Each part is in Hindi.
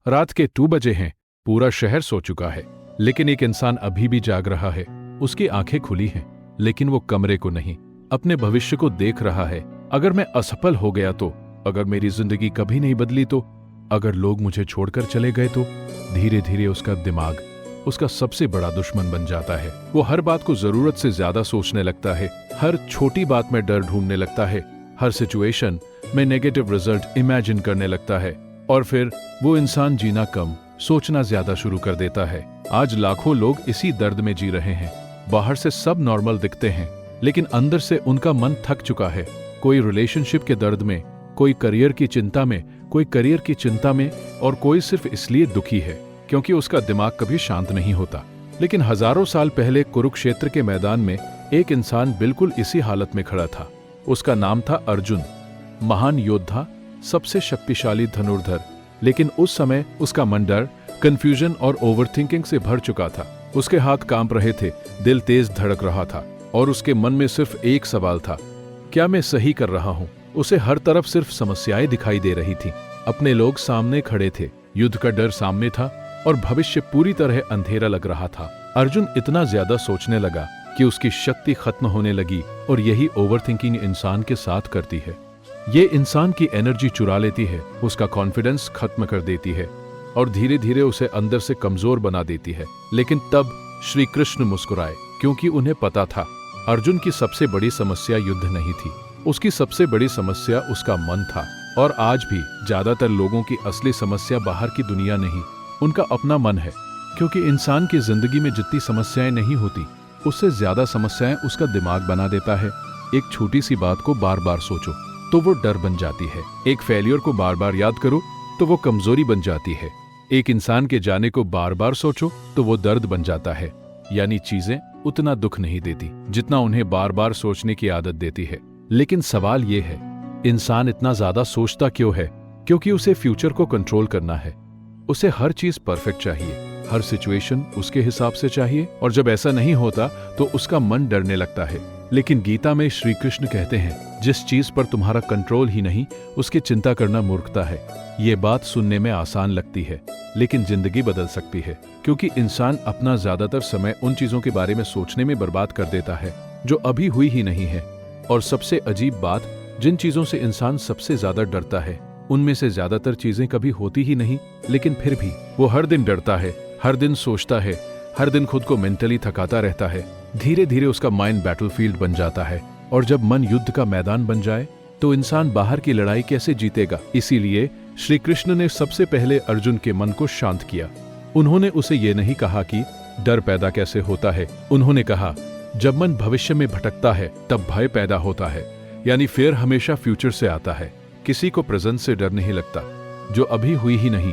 रात के 2 बजे हैं, पूरा शहर सो चुका है, लेकिन एक इंसान अभी भी जाग रहा है। उसकी आंखें खुली हैं, लेकिन वो कमरे को नहीं, अपने भविष्य को देख रहा है। अगर मैं असफल हो गया तो, अगर मेरी जिंदगी कभी नहीं बदली तो, अगर लोग मुझे छोड़कर चले गए तो, धीरे धीरे उसका दिमाग उसका सबसे बड़ा दुश्मन बन जाता है। वो हर बात को जरूरत से ज्यादा सोचने लगता है, हर छोटी बात में डर ढूंढने लगता है, हर सिचुएशन में नेगेटिव रिजल्ट इमेजिन करने लगता है, और फिर वो इंसान जीना कम, सोचना ज्यादा शुरू कर देता है। आज लाखों लोग इसी दर्द में जी रहे हैं। बाहर से सब नॉर्मल दिखते हैं, लेकिन अंदर से उनका मन थक चुका है। कोई रिलेशनशिप के दर्द में, कोई करियर की चिंता में, कोई करियर की चिंता में, और कोई सिर्फ इसलिए दुखी है क्योंकि उसका दिमाग कभी शांत नहीं होता। लेकिन हजारों साल पहले कुरुक्षेत्र के मैदान में एक इंसान बिल्कुल इसी हालत में खड़ा था। उसका नाम था अर्जुन, महान योद्धा, सबसे शक्तिशाली धनुर्धर। लेकिन उस समय उसका मन डर, कंफ्यूजन और ओवरथिंकिंग से भर चुका था। उसके हाथ कांप रहे थे, दिल तेज धड़क रहा था, और उसके मन में सिर्फ एक सवाल था, क्या मैं सही कर रहा हूँ? उसे हर तरफ सिर्फ समस्याएं दिखाई दे रही थी। अपने लोग सामने खड़े थे, युद्ध का डर सामने था, और भविष्य पूरी तरह अंधेरा लग रहा था। अर्जुन इतना ज्यादा सोचने लगा कि उसकी शक्ति खत्म होने लगी, और यही ओवरथिंकिंग इंसान के साथ करती है। ये इंसान की एनर्जी चुरा लेती है, उसका कॉन्फिडेंस खत्म कर देती है, और धीरे धीरे उसे अंदर से कमजोर बना देती है। लेकिन तब श्री कृष्ण मुस्कुराए, क्योंकि उन्हें पता था अर्जुन की सबसे बड़ी समस्या युद्ध नहीं थी, उसकी सबसे बड़ी समस्या उसका मन था। और आज भी ज्यादातर लोगों की असली समस्या बाहर की दुनिया नहीं, उनका अपना मन है। क्योंकि इंसान की जिंदगी में जितनी समस्याएं नहीं होती, उससे ज्यादा समस्याएं उसका दिमाग बना देता है। एक छोटी सी बात को बार बार सोचो तो वो डर बन जाती है। एक फेलियर को बार बार याद करो तो वो कमजोरी बन जाती है। एक इंसान के जाने को बार बार सोचो तो वो दर्द बन जाता है। यानी चीजें उतना दुख नहीं देती जितना उन्हें बार बार सोचने की आदत देती है। लेकिन सवाल ये है, इंसान इतना ज्यादा सोचता क्यों है? क्योंकि उसे फ्यूचर को कंट्रोल करना है। उसे हर चीज परफेक्ट चाहिए, हर सिचुएशन उसके हिसाब से चाहिए, और जब ऐसा नहीं होता तो उसका मन डरने लगता है। लेकिन गीता में श्री कृष्ण कहते हैं, जिस चीज पर तुम्हारा कंट्रोल ही नहीं, उसकी चिंता करना मूर्खता है। ये बात सुनने में आसान लगती है, लेकिन जिंदगी बदल सकती है। क्योंकि इंसान अपना ज्यादातर समय उन चीजों के बारे में सोचने में बर्बाद कर देता है जो अभी हुई ही नहीं है। और सबसे अजीब बात, जिन चीजों से इंसान सबसे ज्यादा डरता है, उनमें से ज्यादातर चीजें कभी होती ही नहीं। लेकिन फिर भी वो हर दिन डरता है, हर दिन सोचता है, हर दिन खुद को मेंटली थकाता रहता है। धीरे धीरे उसका माइंड बैटलफील्ड बन जाता है, और जब मन युद्ध का मैदान बन जाए तो इंसान बाहर की लड़ाई कैसे जीतेगा? इसीलिए श्री कृष्ण ने सबसे पहले अर्जुन के मन को शांत किया। उन्होंने उसे ये नहीं कहा कि डर पैदा कैसे होता है, उन्होंने कहा, जब मन भविष्य में भटकता है तब भय पैदा होता है। यानी फियर हमेशा फ्यूचर से आता है, किसी को प्रेजेंट से डर नहीं लगता जो अभी हुई ही नहीं।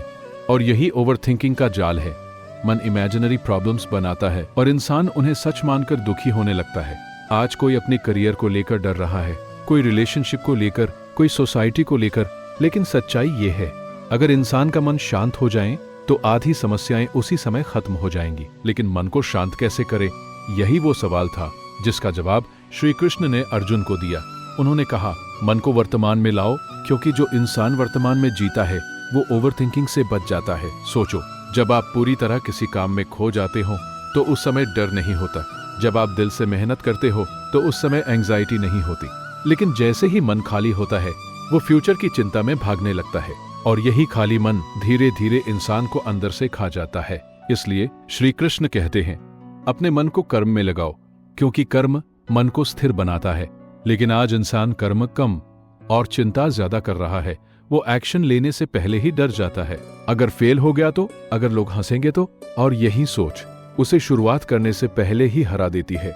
और यही ओवरथिंकिंग का जाल है। मन इमेजिनरी प्रॉब्लम्स बनाता है और इंसान उन्हें सच मानकर दुखी होने लगता है। आज कोई अपने करियर को लेकर डर रहा है, कोई रिलेशनशिप को लेकर, कोई सोसाइटी को लेकर। लेकिन सच्चाई ये है, अगर इंसान का मन शांत हो जाए तो आधी समस्याएं उसी समय खत्म हो जाएंगी। लेकिन मन को शांत कैसे करे? यही वो सवाल था जिसका जवाब श्री कृष्ण ने अर्जुन को दिया। उन्होंने कहा, मन को वर्तमान में लाओ, क्योंकि जो इंसान वर्तमान में जीता है वो ओवरथिंकिंग से बच जाता है। सोचो, जब आप पूरी तरह किसी काम में खो जाते हो तो उस समय डर नहीं होता। जब आप दिल से मेहनत करते हो तो उस समय एंजाइटी नहीं होती। लेकिन जैसे ही मन खाली होता है, वो फ्यूचर की चिंता में भागने लगता है, और यही खाली मन धीरे धीरे इंसान को अंदर से खा जाता है। इसलिए श्री कृष्ण कहते हैं, अपने मन को कर्म में लगाओ, क्योंकि कर्म मन को स्थिर बनाता है। लेकिन आज इंसान कर्म कम और चिंता ज्यादा कर रहा है। वो एक्शन लेने से पहले ही डर जाता है। अगर फेल हो गया तो, अगर लोग हंसेंगे तो, और यही सोच उसे शुरुआत करने से पहले ही हरा देती है।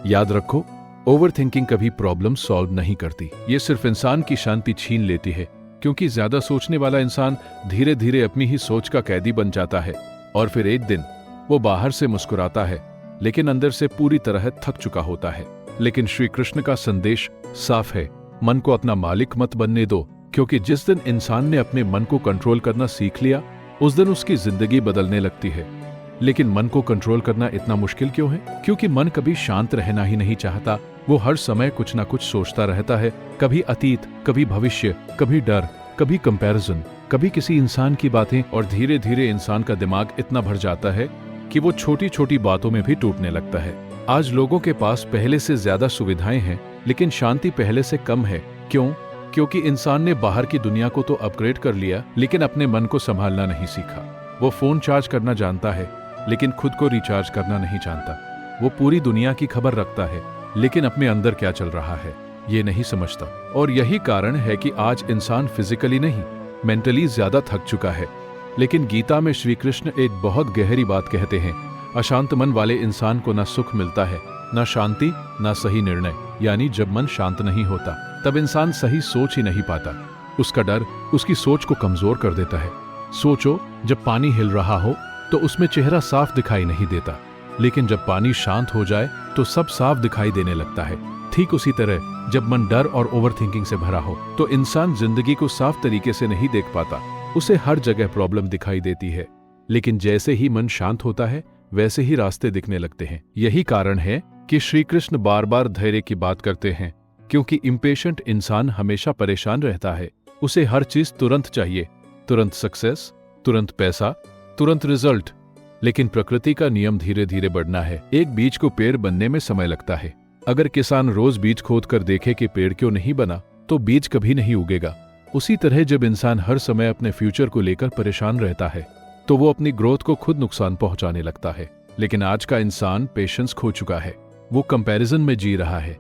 याद रखो, ओवरथिंकिंग कभी प्रॉब्लम सॉल्व नहीं करती, ये सिर्फ इंसान की शांति छीन लेती है। क्योंकि ज्यादा सोचने वाला इंसान धीरे धीरे अपनी ही सोच का कैदी बन जाता है, और फिर एक दिन वो बाहर से मुस्कुराता है लेकिन अंदर से पूरी तरह थक चुका होता है। लेकिन श्री कृष्ण का संदेश साफ है, मन को अपना मालिक मत बनने दो, क्योंकि जिस दिन इंसान ने अपने मन को कंट्रोल करना सीख लिया, उस दिन उसकी जिंदगी बदलने लगती है। लेकिन मन को कंट्रोल करना इतना मुश्किल क्यों है? क्योंकि मन कभी शांत रहना ही नहीं चाहता। वो हर समय कुछ ना कुछ सोचता रहता है, कभी अतीत, कभी भविष्य, कभी डर, कभी कंपैरिजन, कभी किसी इंसान की बातें, और धीरे धीरे इंसान का दिमाग इतना भर जाता है कि वो छोटी छोटी बातों में भी टूटने लगता है। आज लोगों के पास पहले से ज्यादा सुविधाएं हैं, लेकिन शांति पहले से कम है। क्यों? क्योंकि इंसान ने बाहर की दुनिया को तो अपग्रेड कर लिया, लेकिन अपने मन को संभालना नहीं सीखा। वो फोन चार्ज करना जानता है, लेकिन खुद को रिचार्ज करना नहीं जानता। वो पूरी दुनिया की खबर रखता है, लेकिन अपने अंदर क्या चल रहा है ये नहीं समझता। और यही कारण है कि आज इंसान फिजिकली नहीं, मेंटली ज्यादा थक चुका है। लेकिन गीता में श्री कृष्ण एक बहुत गहरी बात कहते हैं, अशांत मन वाले इंसान को न सुख मिलता है, न शांति, न सही निर्णय। यानी जब मन शांत नहीं होता तब इंसान सही सोच ही नहीं पाता। उसका डर उसकी सोच को कमजोर कर देता है। सोचो, जब पानी हिल रहा हो तो उसमें चेहरा साफ दिखाई नहीं देता, लेकिन जब पानी शांत हो जाए तो सब साफ दिखाई देने लगता है। ठीक उसी तरह जब मन डर और ओवरथिंकिंग से भरा हो तो इंसान जिंदगी को साफ तरीके से नहीं देख पाता। उसे हर जगह प्रॉब्लम दिखाई देती है। लेकिन जैसे ही मन शांत होता है वैसे ही रास्ते दिखने लगते हैं। यही कारण है कि श्री कृष्ण बार बार धैर्य की बात करते हैं, क्योंकि इम्पेशेंट इंसान हमेशा परेशान रहता है। उसे हर चीज तुरंत चाहिए, तुरंत सक्सेस, तुरंत पैसा, तुरंत रिजल्ट। लेकिन प्रकृति का नियम धीरे धीरे बढ़ना है। एक बीज को पेड़ बनने में समय लगता है। अगर किसान रोज बीज खोद कर देखे कि पेड़ क्यों नहीं बना, तो बीज कभी नहीं उगेगा। उसी तरह जब इंसान हर समय अपने फ्यूचर को लेकर परेशान रहता है तो वो अपनी ग्रोथ को खुद नुकसान पहुंचाने लगता है। लेकिन आज का इंसान पेशेंस खो चुका है। वो कंपैरिजन में जी रहा है।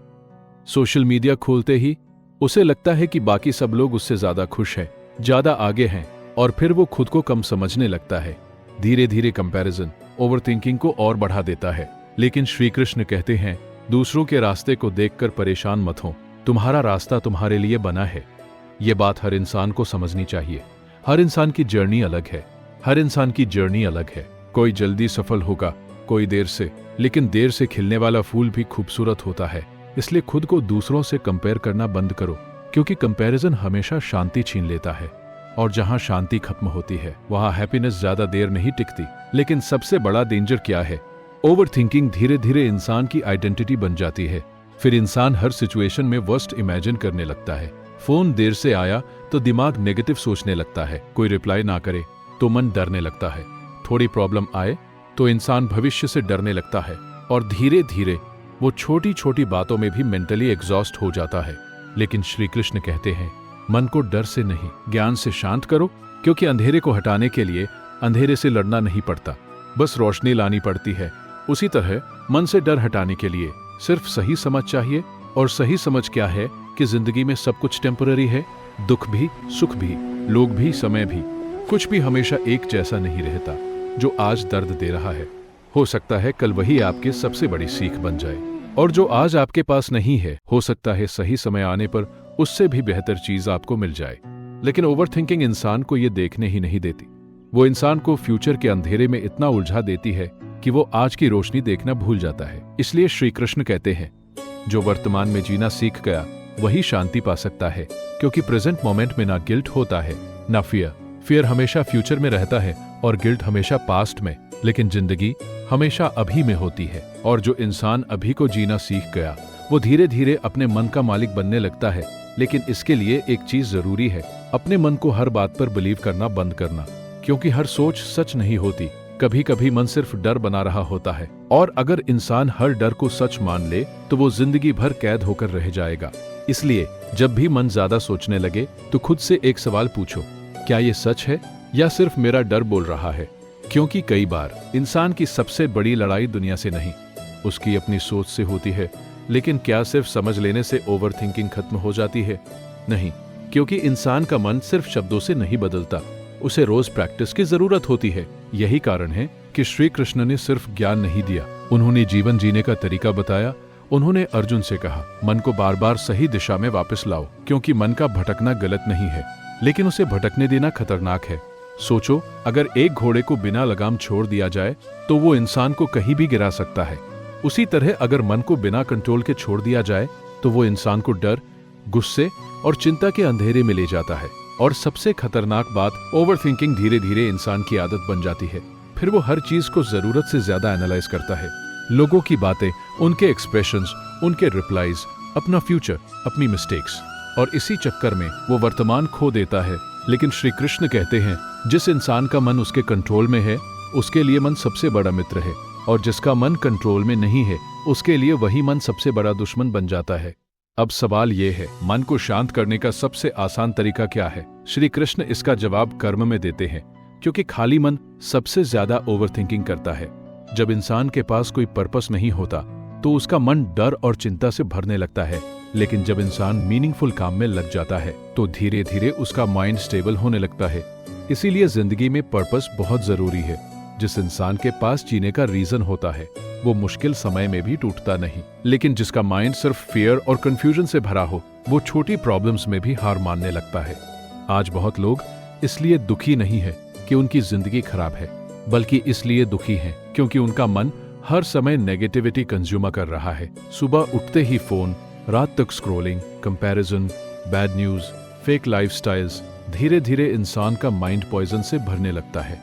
सोशल मीडिया खोलते ही उसे लगता है कि बाकी सब लोग उससे ज्यादा खुश हैं, ज्यादा आगे हैं, और फिर वो खुद को कम समझने लगता है। धीरे धीरे कंपैरिजन ओवरथिंकिंग को और बढ़ा देता है। लेकिन श्री कृष्ण कहते हैं, दूसरों के रास्ते को देखकर परेशान मत हो, तुम्हारा रास्ता तुम्हारे लिए बना है। ये बात हर इंसान को समझनी चाहिए। हर इंसान की जर्नी अलग है। हर इंसान की जर्नी अलग है। कोई जल्दी सफल होगा, कोई देर से, लेकिन देर से खिलने वाला फूल भी खूबसूरत होता है। इसलिए खुद को दूसरों से कंपेयर करना बंद करो, क्योंकि कंपैरिजन हमेशा शांति छीन लेता है। और जहां शांति खत्म होती है वहां हैप्पीनेस ज्यादा देर नहीं टिकती। लेकिन सबसे बड़ा डेंजर क्या है? ओवरथिंकिंग धीरे धीरे इंसान की आइडेंटिटी बन जाती है। फिर इंसान हर सिचुएशन में वर्स्ट इमेजिन करने लगता है। फोन देर से आया तो दिमाग नेगेटिव सोचने लगता है। कोई रिप्लाई ना करे तो मन डरने लगता है। थोड़ी प्रॉब्लम आए तो इंसान भविष्य से डरने लगता है। और धीरे धीरे वो छोटी छोटी बातों में भी मेंटली एग्जॉस्ट हो जाता है। लेकिन श्री कृष्ण कहते हैं, मन को डर से नहीं, ज्ञान से शांत करो, क्योंकि अंधेरे को हटाने के लिए अंधेरे से लड़ना नहीं पड़ता, बस रोशनी लानी पड़ती है। उसी तरह मन से डर हटाने के लिए सिर्फ सही समझ चाहिए। और सही समझ क्या है कि जिंदगी में सब कुछ टेम्पररी है। दुख भी, सुख भी, लोग भी, समय भी, कुछ भी हमेशा एक जैसा नहीं रहता। जो आज दर्द दे रहा है, हो सकता है कल वही आपके सबसे बड़ी सीख बन जाए। और जो आज आपके पास नहीं है, हो सकता है सही समय आने पर उससे भी बेहतर चीज आपको मिल जाए। लेकिन ओवरथिंकिंग इंसान को ये देखने ही नहीं देती। वो इंसान को फ्यूचर के अंधेरे में इतना उलझा देती है कि वो आज की रोशनी देखना भूल जाता है। इसलिए श्री कृष्ण कहते हैं, जो वर्तमान में जीना सीख गया वही शांति पा सकता है, क्योंकि प्रेजेंट मोमेंट में ना गिल्ट होता है ना फियर। फियर हमेशा फ्यूचर में रहता है और गिल्ट हमेशा पास्ट में। लेकिन जिंदगी हमेशा अभी में होती है। और जो इंसान अभी को जीना सीख गया वो धीरे धीरे अपने मन का मालिक बनने लगता है। लेकिन इसके लिए एक चीज जरूरी है, अपने मन को हर बात पर बिलीव करना बंद करना, क्योंकि हर सोच सच नहीं होती। कभी कभी मन सिर्फ डर बना रहा होता है। और अगर इंसान हर डर को सच मान ले तो वो जिंदगी भर कैद होकर रह जाएगा। इसलिए जब भी मन ज्यादा सोचने लगे तो खुद से एक सवाल पूछो, क्या ये सच है या सिर्फ मेरा डर बोल रहा है? क्योंकि कई बार इंसान की सबसे बड़ी लड़ाई दुनिया से नहीं, उसकी अपनी सोच से होती है। लेकिन क्या सिर्फ समझ लेने से ओवरथिंकिंग खत्म हो जाती है? नहीं, क्योंकि इंसान का मन सिर्फ शब्दों से नहीं बदलता, उसे रोज प्रैक्टिस की जरूरत होती है। यही कारण है कि श्री कृष्ण ने सिर्फ ज्ञान नहीं दिया, उन्होंने जीवन जीने का तरीका बताया। उन्होंने अर्जुन से कहा, मन को बार बार सही दिशा में वापस लाओ, क्योंकि मन का भटकना गलत नहीं है, लेकिन उसे भटकने देना खतरनाक है। सोचो, अगर एक घोड़े को बिना लगाम छोड़ दिया जाए तो वो इंसान को कहीं भी गिरा सकता है। उसी तरह अगर मन को बिना कंट्रोल के छोड़ दिया जाए तो वो इंसान को डर, गुस्से और चिंता के अंधेरे में ले जाता है। और सबसे खतरनाक बात, ओवरथिंकिंग धीरे धीरे इंसान की आदत बन जाती है। फिर वो हर चीज को जरूरत से ज्यादा एनालाइज करता है, लोगों की बातें, उनके एक्सप्रेशंस, उनके रिप्लाईज, अपना फ्यूचर, अपनी मिस्टेक्स। और इसी चक्कर में वो वर्तमान खो देता है। लेकिन श्री कृष्ण कहते हैं जिस इंसान का मन उसके कंट्रोल में है उसके लिए मन सबसे बड़ा मित्र है, और जिसका मन कंट्रोल में नहीं है उसके लिए वही मन सबसे बड़ा दुश्मन बन जाता है। अब सवाल ये है, मन को शांत करने का सबसे आसान तरीका क्या है? श्री कृष्ण इसका जवाब कर्म में देते हैं, क्योंकि खाली मन सबसे ज्यादा ओवरथिंकिंग करता है। जब इंसान के पास कोई पर्पस नहीं होता तो उसका मन डर और चिंता से भरने लगता है, लेकिन जब इंसान मीनिंगफुल काम में लग जाता है तो धीरे धीरे उसका माइंड स्टेबल होने लगता है। इसीलिए जिंदगी में पर्पस बहुत जरूरी है। जिस इंसान के पास जीने का रीजन होता है वो मुश्किल समय में भी टूटता नहीं, लेकिन जिसका माइंड सिर्फ फियर और कंफ्यूजन से भरा हो वो छोटी प्रॉब्लम्स में भी हार मानने लगता है। आज बहुत लोग इसलिए दुखी नहीं है कि उनकी जिंदगी खराब है, बल्कि इसलिए दुखी हैं क्योंकि उनका मन हर समय नेगेटिविटी कंज्यूम कर रहा है। सुबह उठते ही फोन, रात तक scrolling, comparison, bad news, fake lifestyles, धीरे धीरे इंसान का माइंड पॉइजन से भरने लगता है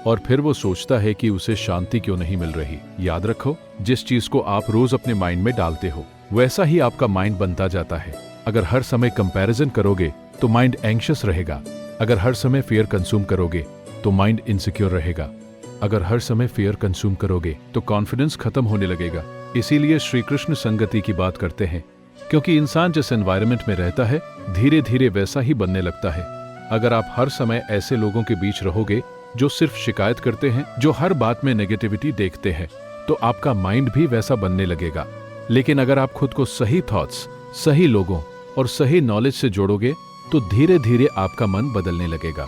और फिर वो सोचता है कि उसे शांति क्यों नहीं मिल रही। याद रखो, जिस चीज को आप रोज अपने माइंड में डालते हो वैसा ही आपका माइंड बनता जाता है। अगर हर समय कंपैरिजन करोगे तो माइंड एंग्शियस रहेगा। अगर हर समय फियर कंज्यूम करोगे तो माइंड इनसिक्योर रहेगा। अगर हर समय फियर कंज्यूम करोगे तो कॉन्फिडेंस खत्म होने लगेगा। इसीलिए श्री कृष्ण संगति की बात करते हैं, क्योंकि इंसान जिस एनवायरनमेंट में रहता है धीरे धीरे वैसा ही बनने लगता है। अगर आप हर समय ऐसे लोगों के बीच रहोगे जो सिर्फ शिकायत करते हैं, जो हर बात में नेगेटिविटी देखते हैं, तो आपका माइंड भी वैसा बनने लगेगा। लेकिन अगर आप खुद को सही थॉट्स, सही लोगों और सही नॉलेज से जोड़ोगे तो धीरे धीरे आपका मन बदलने लगेगा,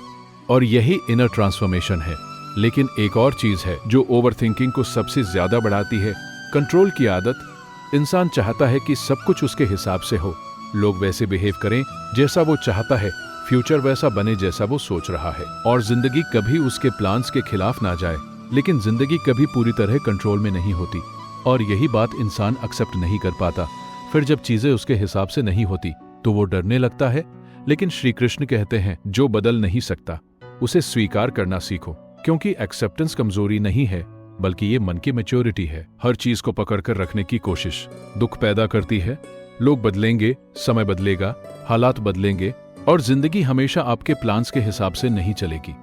और यही इनर ट्रांसफॉर्मेशन है। लेकिन एक और चीज है जो ओवरथिंकिंग को सबसे ज्यादा बढ़ाती है, कंट्रोल की आदत। इंसान चाहता है कि सब कुछ उसके हिसाब से हो, लोग वैसे बिहेव करें जैसा वो चाहता है, फ्यूचर वैसा बने जैसा वो सोच रहा है, और जिंदगी कभी उसके प्लान्स के खिलाफ ना जाए। लेकिन जिंदगी कभी पूरी तरह कंट्रोल में नहीं होती, और यही बात इंसान एक्सेप्ट नहीं कर पाता। फिर जब चीजें उसके हिसाब से नहीं होती तो वो डरने लगता है। लेकिन श्री कृष्ण कहते हैं जो बदल नहीं सकता उसे स्वीकार करना सीखो, क्योंकि एक्सेप्टेंस कमजोरी नहीं है बल्कि ये मन की मैच्योरिटी है। हर चीज को पकड़कर रखने की कोशिश दुख पैदा करती है। लोग बदलेंगे, समय बदलेगा, हालात बदलेंगे, और जिंदगी हमेशा आपके प्लान्स के हिसाब से नहीं चलेगी।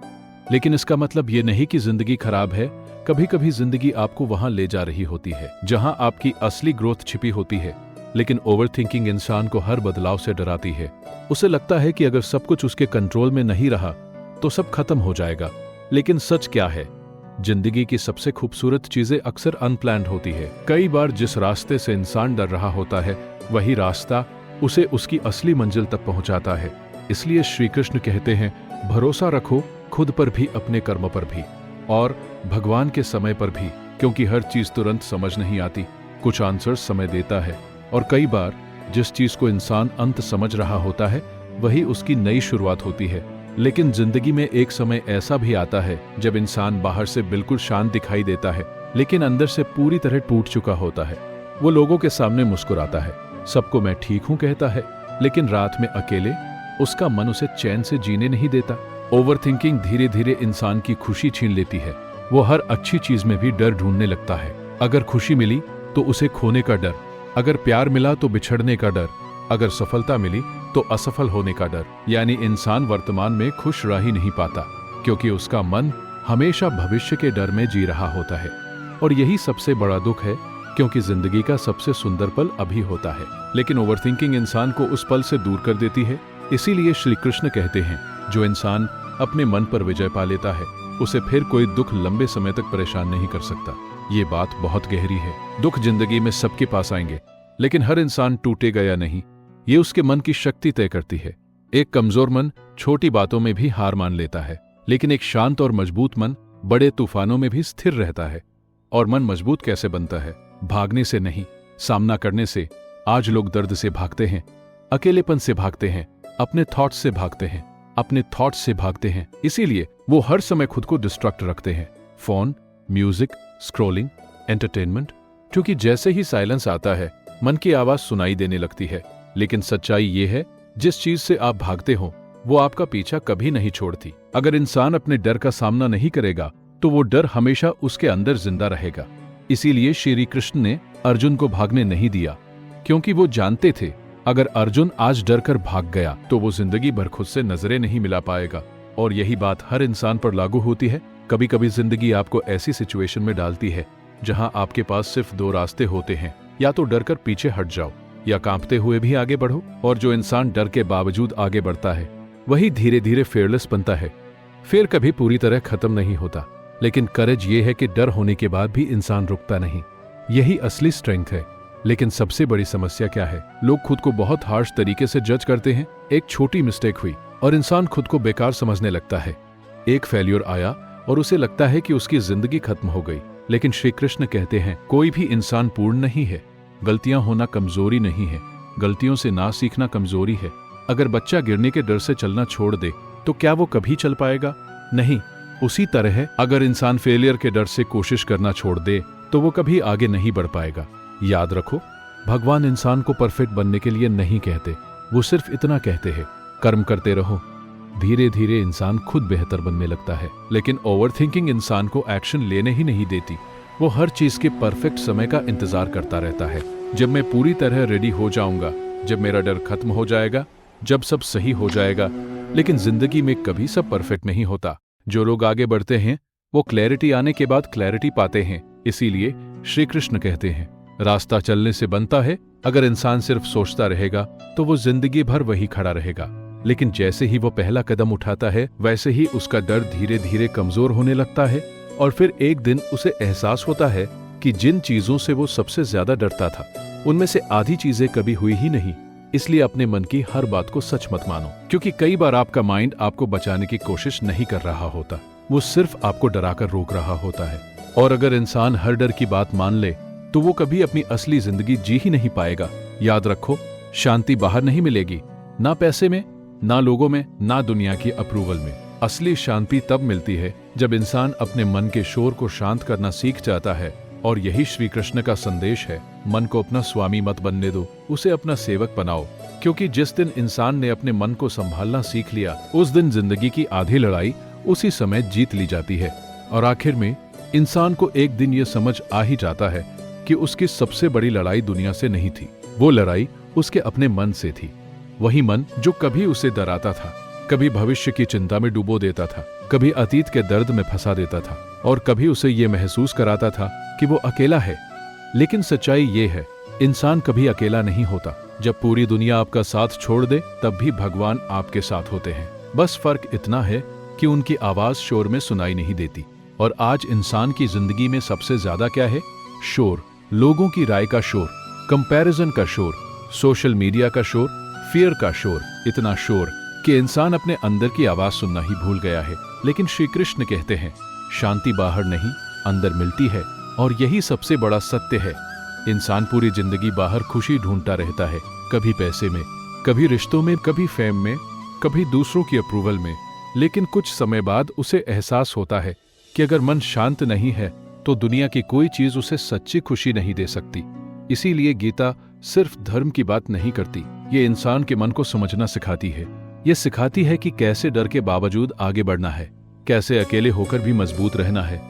लेकिन इसका मतलब ये नहीं कि जिंदगी खराब है। कभी कभी जिंदगी आपको वहां ले जा रही होती है जहां आपकी असली ग्रोथ छिपी होती है। लेकिन ओवरथिंकिंग इंसान को हर बदलाव से डराती है। उसे लगता है कि अगर सब कुछ उसके कंट्रोल में नहीं रहा तो सब खत्म हो जाएगा। लेकिन सच क्या है? जिंदगी की सबसे खूबसूरत चीजें अक्सर अनप्लान्ड होती है। कई बार जिस रास्ते से इंसान डर रहा होता है वही रास्ता उसे उसकी असली मंजिल तक पहुंचाता है। इसलिए श्री कृष्ण कहते हैं भरोसा रखो, खुद पर भी, अपने कर्म पर भी, और भगवान के समय पर भी, क्योंकि हर चीज तुरंत समझ नहीं आती। कुछ आंसर समय देता है, और कई बार जिस चीज को इंसान अंत समझ रहा होता है वही उसकी नई शुरुआत होती है। लेकिन जिंदगी में एक समय ऐसा भी आता है जब इंसान बाहर से बिल्कुल शांत दिखाई देता है लेकिन अंदर से पूरी तरह टूट चुका होता है। वो लोगों के सामने मुस्कुराता है, सबको मैं ठीक हूं कहता है, लेकिन रात में अकेले उसका मन उसे चैन से जीने नहीं देता। ओवरथिंकिंग धीरे धीरे इंसान की खुशी छीन लेती है। वो हर अच्छी चीज में भी डर ढूंढने लगता है। अगर खुशी मिली तो उसे खोने का डर, अगर प्यार मिला तो बिछड़ने का डर, अगर सफलता मिली तो असफल होने का डर। यानी इंसान वर्तमान में खुश रह ही नहीं पाता, क्योंकि उसका मन हमेशा भविष्य के डर में जी रहा होता है। और यही सबसे बड़ा दुख है, क्योंकि जिंदगी का सबसे सुंदर पल अभी होता है। लेकिन ओवरथिंकिंग इंसान को उस पल से दूर कर देती है। इसीलिए श्री कृष्ण कहते हैं जो इंसान अपने मन पर विजय पा लेता है उसे फिर कोई दुख लंबे समय तक परेशान नहीं कर सकता। ये बात बहुत गहरी है। दुख जिंदगी में सबके पास आएंगे, लेकिन हर इंसान टूटेगा या नहीं ये उसके मन की शक्ति तय करती है। एक कमजोर मन छोटी बातों में भी हार मान लेता है, लेकिन एक शांत और मजबूत मन बड़े तूफानों में भी स्थिर रहता है। और मन मजबूत कैसे बनता है? भागने से नहीं, सामना करने से। आज लोग दर्द से भागते हैं, अकेलेपन से भागते हैं, अपने थॉट्स से भागते हैं, अपने थॉट्स से भागते हैं। इसीलिए वो हर समय खुद को डिस्ट्रैक्ट रखते हैं। Phone, music, scrolling, entertainment. क्योंकि जैसे ही साइलेंस आता है मन की आवाज सुनाई देने लगती है। लेकिन सच्चाई ये है, जिस चीज से आप भागते हो वो आपका पीछा कभी नहीं छोड़ती। अगर इंसान अपने डर का सामना नहीं करेगा तो वो डर हमेशा उसके अंदर जिंदा रहेगा। इसीलिए श्री कृष्ण ने अर्जुन को भागने नहीं दिया, क्योंकि वो जानते थे अगर अर्जुन आज डर कर भाग गया तो वो जिंदगी भर खुद से नजरें नहीं मिला पाएगा। और यही बात हर इंसान पर लागू होती है। कभी कभी जिंदगी आपको ऐसी सिचुएशन में डालती है जहां आपके पास सिर्फ दो रास्ते होते हैं, या तो डर कर पीछे हट जाओ या कांपते हुए भी आगे बढ़ो। और जो इंसान डर के बावजूद आगे बढ़ता है वही धीरे धीरे फेयरलेस बनता है। फेयर कभी पूरी तरह खत्म नहीं होता, लेकिन करेज ये है कि डर होने के बाद भी इंसान रुकता नहीं। यही असली स्ट्रेंथ है। लेकिन सबसे बड़ी समस्या क्या है? लोग खुद को बहुत हार्श तरीके से जज करते हैं। एक छोटी मिस्टेक हुई और इंसान खुद को बेकार समझने लगता है। एक फेल्योर आया और उसे लगता है कि उसकी जिंदगी खत्म हो गई। लेकिन श्री कृष्ण कहते हैं कोई भी इंसान पूर्ण नहीं है। गलतियां होना कमजोरी नहीं है, गलतियों से ना सीखना कमजोरी है। अगर बच्चा गिरने के डर से चलना छोड़ दे तो क्या वो कभी चल पाएगा? नहीं। उसी तरह अगर इंसान फेलियर के डर से कोशिश करना छोड़ दे तो वो कभी आगे नहीं बढ़ पाएगा। याद रखो, भगवान इंसान को परफेक्ट बनने के लिए नहीं कहते, वो सिर्फ इतना कहते हैं कर्म करते रहो। धीरे धीरे इंसान खुद बेहतर बनने लगता है। लेकिन ओवरथिंकिंग इंसान को एक्शन लेने ही नहीं देती। वो हर चीज के परफेक्ट समय का इंतजार करता रहता है। जब मैं पूरी तरह रेडी हो जाऊंगा, जब मेरा डर खत्म हो जाएगा, जब सब सही हो जाएगा। लेकिन जिंदगी में कभी सब परफेक्ट नहीं होता। जो लोग आगे बढ़ते हैं वो क्लैरिटी आने के बाद क्लैरिटी पाते हैं। इसीलिए श्री कृष्ण कहते हैं रास्ता चलने से बनता है। अगर इंसान सिर्फ सोचता रहेगा तो वो जिंदगी भर वही खड़ा रहेगा। लेकिन जैसे ही वो पहला कदम उठाता है वैसे ही उसका डर धीरे धीरे कमजोर होने लगता है। और फिर एक दिन उसे एहसास होता है कि जिन चीजों से वो सबसे ज्यादा डरता था उनमें से आधी चीजें कभी हुई ही नहीं। इसलिए अपने मन की हर बात को सच मत मानो, क्योंकि कई बार आपका माइंड आपको बचाने की कोशिश नहीं कर रहा होता, वो सिर्फ आपको डराकर रोक रहा होता है। और अगर इंसान हर डर की बात मान ले तो वो कभी अपनी असली जिंदगी जी ही नहीं पाएगा। याद रखो, शांति बाहर नहीं मिलेगी, ना पैसे में, ना लोगों में, ना दुनिया की अप्रूवल में। असली शांति तब मिलती है जब इंसान अपने मन के शोर को शांत करना सीख जाता है। और यही श्री कृष्ण का संदेश है, मन को अपना स्वामी मत बनने दो, उसे अपना सेवक बनाओ। क्योंकि जिस दिन इंसान ने अपने मन को संभालना सीख लिया उस दिन जिंदगी की आधी लड़ाई उसी समय जीत ली जाती है। और आखिर में इंसान को एक दिन ये समझ आ ही जाता है कि उसकी सबसे बड़ी लड़ाई दुनिया से नहीं थी, वो लड़ाई उसके अपने मन से थी। वही मन जो कभी उसे डराता था, कभी भविष्य की चिंता में डुबो देता था, कभी अतीत के दर्द में फंसा देता था, और कभी उसे ये महसूस कराता था कि वो अकेला है। लेकिन सच्चाई ये है, इंसान कभी अकेला नहीं होता। जब पूरी दुनिया आपका साथ छोड़ दे तब भी भगवान आपके साथ होते हैं। बस फर्क इतना है कि उनकी आवाज शोर में सुनाई नहीं देती। और आज इंसान की जिंदगी में सबसे ज्यादा क्या है? शोर। लोगों की राय का शोर, कंपैरिजन का शोर, सोशल मीडिया का शोर, फियर का शोर। इतना शोर कि इंसान अपने अंदर की आवाज सुनना ही भूल गया है। लेकिन श्री कृष्ण कहते हैं शांति बाहर नहीं अंदर मिलती है। और यही सबसे बड़ा सत्य है। इंसान पूरी जिंदगी बाहर खुशी ढूंढता रहता है, कभी पैसे में, कभी रिश्तों में, कभी फेम में, कभी दूसरों की अप्रूवल में। लेकिन कुछ समय बाद उसे एहसास होता है कि अगर मन शांत नहीं है तो दुनिया की कोई चीज उसे सच्ची खुशी नहीं दे सकती। इसीलिए गीता सिर्फ धर्म की बात नहीं करती, ये इंसान के मन को समझना सिखाती है। ये सिखाती है कि कैसे डर के बावजूद आगे बढ़ना है, कैसे अकेले होकर भी मजबूत रहना है,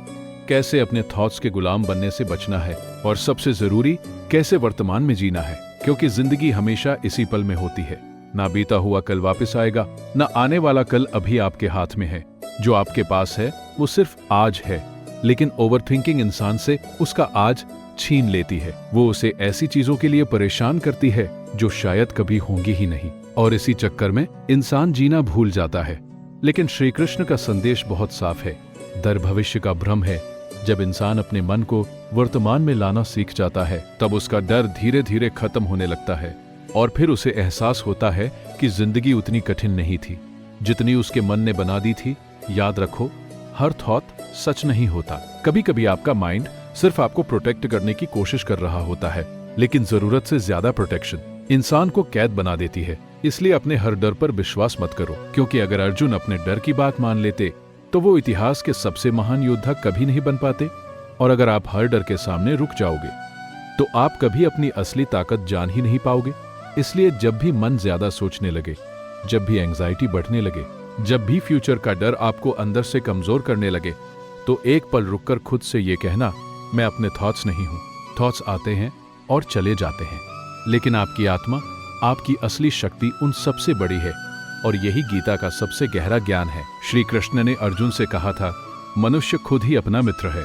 कैसे अपने थॉट्स के गुलाम बनने से बचना है, और सबसे जरूरी कैसे वर्तमान में जीना है। क्योंकि जिंदगी हमेशा इसी पल में होती है। ना बीता हुआ कल वापस आएगा, ना आने वाला कल अभी आपके हाथ में है। जो आपके पास है वो सिर्फ आज है। लेकिन ओवरथिंकिंग इंसान से उसका आज छीन लेती है। वो उसे ऐसी चीजों के लिए परेशान करती है जो शायद कभी होंगी ही नहीं। और इसी चक्कर में इंसान जीना भूल जाता है। लेकिन श्री कृष्ण का संदेश बहुत साफ है, डर भविष्य का भ्रम है। जब इंसान अपने मन को वर्तमान में लाना सीख जाता है तब उसका डर धीरे धीरे खत्म होने लगता है। और फिर उसे एहसास होता है कि जिंदगी उतनी कठिन नहीं थी जितनी उसके मन ने बना दी थी। याद रखो, हर थॉट सच नहीं होता। कभी कभी आपका माइंड सिर्फ आपको प्रोटेक्ट करने की कोशिश कर रहा होता है, लेकिन जरूरत से ज्यादा प्रोटेक्शन इंसान को कैद बना देती है। इसलिए अपने हर डर पर विश्वास मत करो, क्योंकि अगर अर्जुन अपने डर की बात मान लेते तो वो इतिहास के सबसे महान योद्धा कभी नहीं बन पाते। और अगर आप हर डर के सामने रुक जाओगे तो आप कभी अपनी असली ताकत जान ही नहीं पाओगे। इसलिए जब भी मन ज्यादा सोचने लगे, जब भी एंजाइटी बढ़ने लगे, जब भी फ्यूचर का डर आपको अंदर से कमजोर करने लगे, तो एक पल रुककर खुद से ये कहना, मैं अपने थॉट्स नहीं हूं। थॉट्स आते हैं और चले जाते हैं, लेकिन आपकी आत्मा आपकी असली शक्ति उन सबसे बड़ी है, और यही गीता का सबसे गहरा ज्ञान है। श्री कृष्ण ने अर्जुन से कहा था, मनुष्य खुद ही अपना मित्र है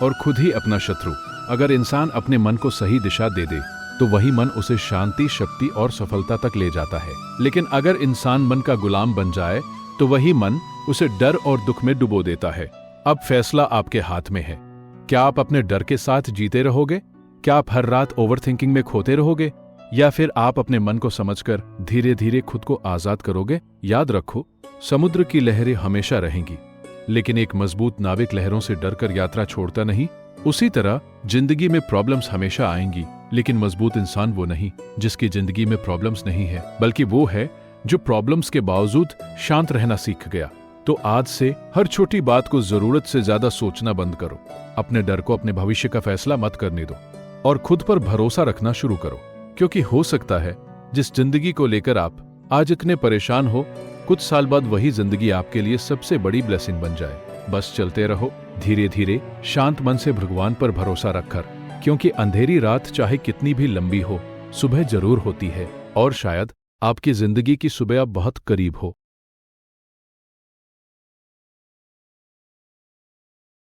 और खुद ही अपना शत्रु। अगर इंसान अपने मन को सही दिशा दे दे तो वही मन उसे शांति, शक्ति और सफलता तक ले जाता है। लेकिन अगर इंसान मन का गुलाम बन जाए तो वही मन उसे डर और दुख में डुबो देता है। अब फैसला आपके हाथ में है। क्या आप अपने डर के साथ जीते रहोगे? क्या आप हर रात ओवरथिंकिंग में खोते रहोगे, या फिर आप अपने मन को समझकर धीरे धीरे खुद को आजाद करोगे? याद रखो, समुद्र की लहरें हमेशा रहेंगी, लेकिन एक मजबूत नाविक लहरों से डरकर यात्रा छोड़ता नहीं। उसी तरह जिंदगी में प्रॉब्लम्स हमेशा आएंगी, लेकिन मजबूत इंसान वो नहीं जिसकी जिंदगी में प्रॉब्लम्स नहीं है, बल्कि वो है जो प्रॉब्लम्स के बावजूद शांत रहना सीख गया। तो आज से हर छोटी बात को जरूरत से ज्यादा सोचना बंद करो। अपने डर को अपने भविष्य का फैसला मत करने दो और खुद पर भरोसा रखना शुरू करो, क्योंकि हो सकता है जिस जिंदगी को लेकर आप आज इतने परेशान हो, कुछ साल बाद वही जिंदगी आपके लिए सबसे बड़ी ब्लेसिंग बन जाए। बस चलते रहो धीरे धीरे, शांत मन से भगवान पर भरोसा रखकर, क्योंकि अंधेरी रात चाहे कितनी भी लंबी हो, सुबह जरूर होती है, और शायद आपकी जिंदगी की सुबह अब बहुत करीब हो।